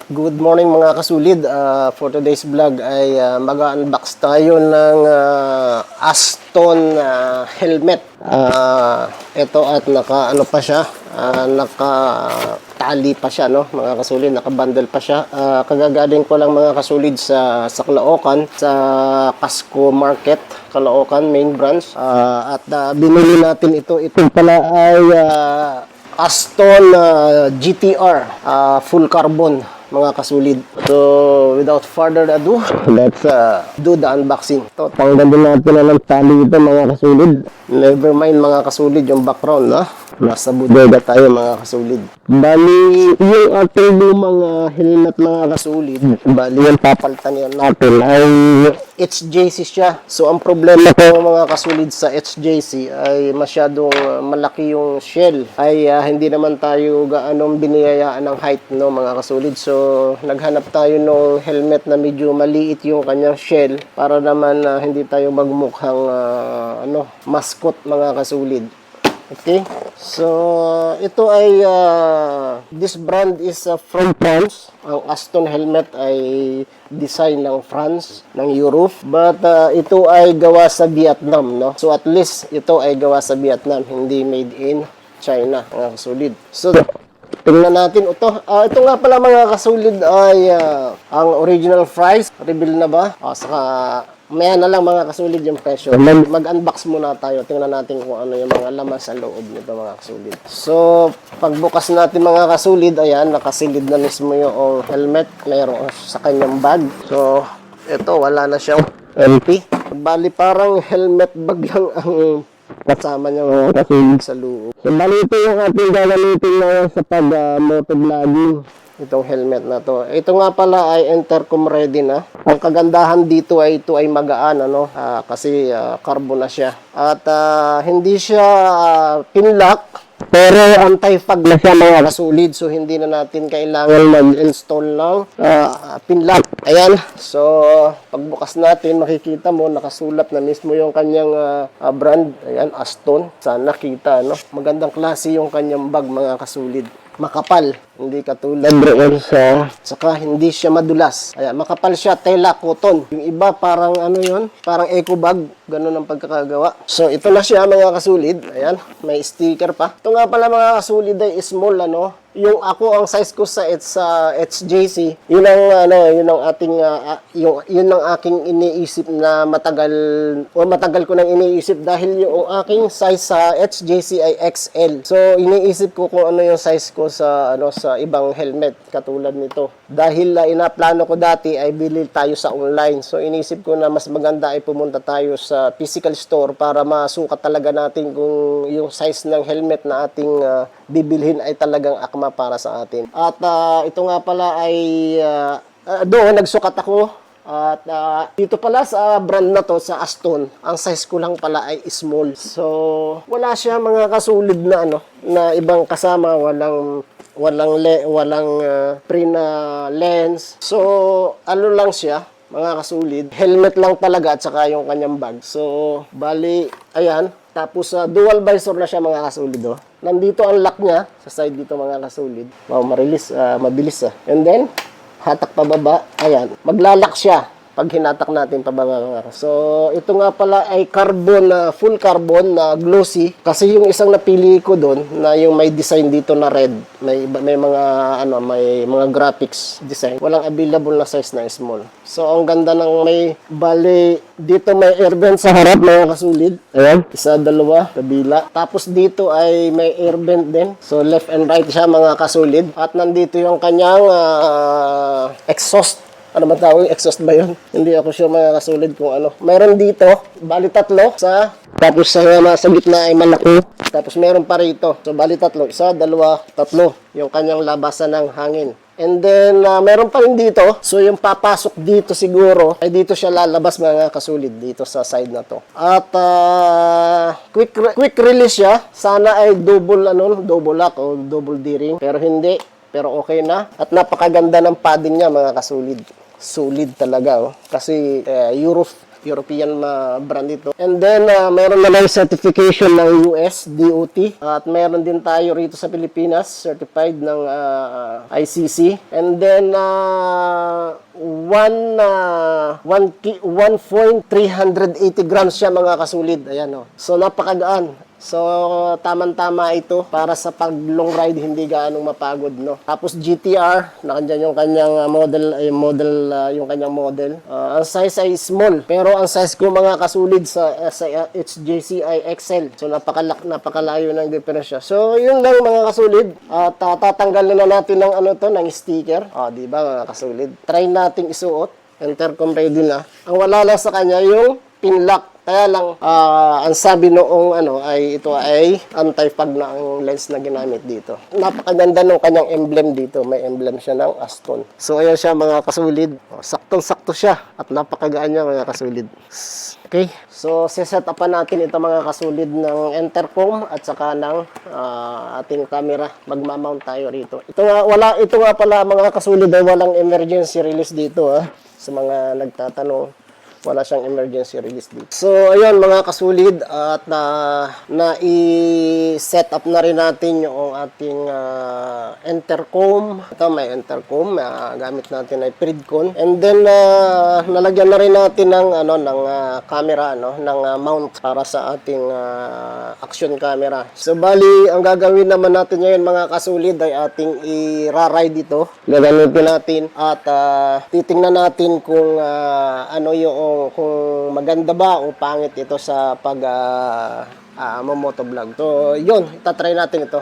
Good morning mga kasulid. For today's vlog ay mag-unbox tayo ng Aston helmet. Ito at naka pa siya, naka-tali pa siya, no mga kasulid, naka-bundle pa siya. Kagagaling ko lang mga kasulid sa Caloocan, sa Casco Market, Caloocan main branch. At binili natin ito. Ito pala ay Aston GTR full carbon mga kasulid. So without further ado, let's do the unboxing. Ito, tanggalin natin na ng tali ito mga kasulid. Never mind mga kasulid yung background, no? Nasa bodega tayo mga kasulid. Bali, yung ating lumang helmet mga kasulid, bali yung papalitan yan natin ay HJC siya. So ang problema ko mga kasulid sa HJC ay masyadong malaki yung shell. Ay hindi naman tayo gaanong biniyayaan ng height, no mga kasulid. So naghanap tayo ng helmet na medyo maliit yung kanyang shell para naman hindi tayo magmukhang mascot mga kasulid. Okay, so ito ay this brand is from France. Ang Aston helmet ay design ng France, ng Europe, but ito ay gawa sa Vietnam, no? So at least ito ay gawa sa Vietnam, hindi made in China, mga kasulid. So tingnan natin ito. Ito nga pala mga kasulid ay ang original price. Reveal na ba? Saka maya na lang mga kasulid yung presyo. Mag-unbox muna tayo. Tingnan natin kung ano yung mga laman sa loob nito mga kasulid. So, pagbukas natin mga kasulid, ayan, nakasilid na mismo yung helmet. Mayroon sa kanyang bag. So, ito, wala na siyang empty. Bali, parang helmet bag lang ang kasama niya mga kasulid sa loob. So, bali ito yung ating gagamitin na sa pag-motovlogging. Itong helmet na to. Ito nga pala ay intercom ready na. Ang kagandahan dito ay ito ay magaan, kasi carbon na siya. At hindi siya pinlock, pero anti-fog na siya mga kasulid. So hindi na natin kailangan mag-install ng pinlock. Ayan. So pagbukas natin, makikita mo nakasulat na mismo yung kanyang brand. Ayan, Aston. Sana kita, no? Magandang klase yung kanyang bag mga kasulid. Makapal, hindi katulad doon saka hindi siya madulas. Ayan, makapal siya, tela, cotton. Yung iba parang parang eco bag, ganun ang pagkakagawa. So ito na siya mga kasulid. Ayan, may sticker pa. Ito nga pala mga kasulid ay small, yung ako ang size ko sa HJC, yun ang ating yun ang aking iniisip na matagal ko nang iniisip dahil yung aking size sa HJC ay XL. So iniisip ko kung ano yung size ko sa ibang helmet katulad nito. Dahil inaplano ko dati ay bili tayo sa online. So iniisip ko na mas maganda ay pumunta tayo sa physical store para masukat talaga natin kung yung size ng helmet na ating bibilhin ay talagang akma para sa atin. At ito nga pala ay doon nagsukat ako. At dito pala sa brand na to, sa Aston, ang size ko lang pala ay small. So wala siya mga kasulid na na ibang kasama, walang pre na lens. So lang siya mga kasulid, helmet lang talaga at saka yung kanyang bag. So bali, ayan. Tapos dual visor na siya mga kasulid. Nandito ang lock niya sa side dito mga kasulid. Wow, mabilis. And then hatak pababa, ayan, maglalak siya pag hinatak natin pababa. So ito nga pala ay carbon, full carbon na glossy, kasi yung isang napili ko doon na yung may design dito na red, may mga may mga graphics design, walang available na size na small. So ang ganda ng bali dito may air vent sa harap mga kasulid. Ayan, isa, dalawa, kabila. Tapos dito ay may air vent din. So left and right siya mga kasulid. At nandito yung kanyang exhaust. Ano ba tawag? Exhaust ba yun? Hindi ako sure mga kasulid kung ano. Meron dito, bali tatlo. Tapos sa gitna ay malaki. Tapos meron pa rito. So bali tatlo. Isa, dalawa, tatlo. Yung kanyang labasan ng hangin. And then, meron pa rin dito. So, yung papasok dito siguro, ay dito siya lalabas mga kasulid, dito sa side na to. At, quick release siya. Sana ay double lock o double D-ring. Pero hindi. Pero okay na. At napakaganda ng padding niya mga kasulid. Solid talaga. Kasi, European brand ito. And then, meron na lang certification ng US, DOT. At meron din tayo rito sa Pilipinas, certified ng ICC. And then, 1.380 grams siya mga kasulid. Ayan o. So, napakagaan. So, tamang-tama ito para sa pag long ride, hindi gaanong mapagod, no? Tapos GTR, nakandyan yung kanyang yung kanyang model. Ang size ay small, pero ang size ko mga kasulid sa HJCI XL. So, napakalayo ng diferensya. So, yun lang mga kasulid. At tatanggal na natin ng ng sticker. Di ba mga kasulid? Try nating isuot. Intercom ready na. Ang wala lang sa kanya yung pin lock. Kaya lang, ang sabi noong ay ito ay anti-fog na ang lens na ginamit dito. Napakaganda ng kanyang emblem dito. May emblem siya ng Astron. So, ayan siya mga kasulid. Saktong-sakto siya at napakagaan niya mga kasulid. Okay. So, set up natin ito mga kasulid ng intercom at saka ng ating camera. Magmamount tayo rito. Ito nga pala mga kasulid ay walang emergency release dito sa mga nagtatanong. Wala siyang emergency release dito. So, ayun mga kasulid at na-set up na rin natin yung ating intercom. Ito may intercom, gamit natin ay Pridcon. And then nalagyan na rin natin ng camera, ng mount para sa ating action camera. So, bali ang gagawin naman natin ngayon mga kasulid ay ating i-ride ito. Gagamitin natin at titingnan natin kung kung maganda ba o pangit ito sa pag motovlog. So, yun, itatry natin ito.